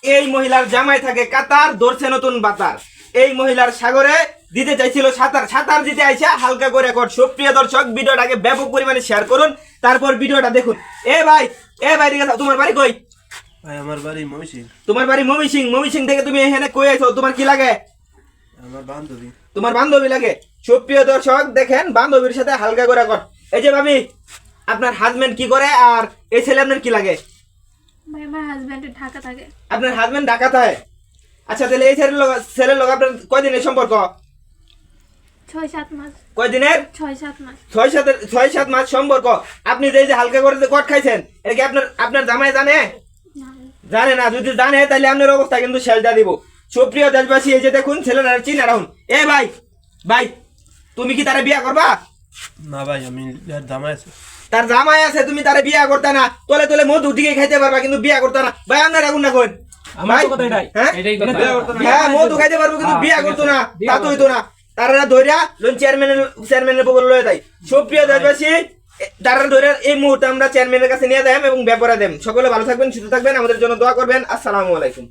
এই মহিলার জামাই থাকে কাতার, ধরছে নতুন বাতার। এই মহিলার সাগরে দিতে চাইছিল সাঁতার, সাঁতার দিতে আইসা হালকা করে কর। সুপ্রিয় দর্শক, ভিডিওটাকে ব্যাপক পরিমাণে শেয়ার করুন, তারপর ভিডিওটা দেখুন। এ ভাই দিকে যাও। তোমার বাড়ি কই? ভাই আমার বাড়ি ময়মনসিংহ। তোমার বাড়ি ময়মনসিংহ। ময়মনসিংহ থেকে তুমি এখানে কই আইছো? তোমার কি লাগে? আমার বান্ধবী। তোমার বান্ধবী লাগে। সুপ্রিয় দর্শক দেখেন, বান্ধবীর সাথে হালকা করে কর। এই যে ভাবি, আপনার হাজবেন্ড কি করে আর এই ছেলে আপনার কি লাগে? ভাই আমার হাজবেন্ড ঢাকা থাকে। আপনার হাজবেন্ড ঢাকাতে হয়? আচ্ছা, তাহলে এই ছেলের লোক আপনার কয়দিনের সম্পর্ক? 6-7 মাস। কয়দিনের? 6-7 মাস। 6-7 মাস সম্পর্ক। আপনি যে হালকা করে যে কট খাইছেন, এটা কি আপনার জামাই জানে? না, জানে না। যদি জানে তাহলে আপনার অবস্থা কিন্তু শেষটা দিব। সুপ্রিয় দেশবাসী, এই যে দেখুন ছেলেরা চিনা রাখুন। এ ভাই তুমি কি তারা বিয়া করবা? না ভাই, আমি জামাই আছে। তার জামাই আছে, তুমি তারা বিয়া করতে না। তোলে তোলে মধু দিকে খাইতে পারবা, কিন্তু বিয়া করতে না। ভাই আপনার রাখুন না কোন? হ্যাঁ, মধু খাইতে পারবো কিন্তু বিয়া করতো না, তা তো হইতো না। তারা ধৈর্য লোন চেয়ারম্যানের পক্ষ লয়ে দেয়। সুপ্রিয় দেশবাসী, তারা ধরে এই মুহূর্তে আমরা চেয়ারম্যানের কাছে নিয়ে দেন এবং ব্যাপারে দেন। সকলে ভালো থাকবেন, সুস্থ থাকবেন, আমাদের জন্য দোয়া করবেন। আসসালামু আলাইকুম।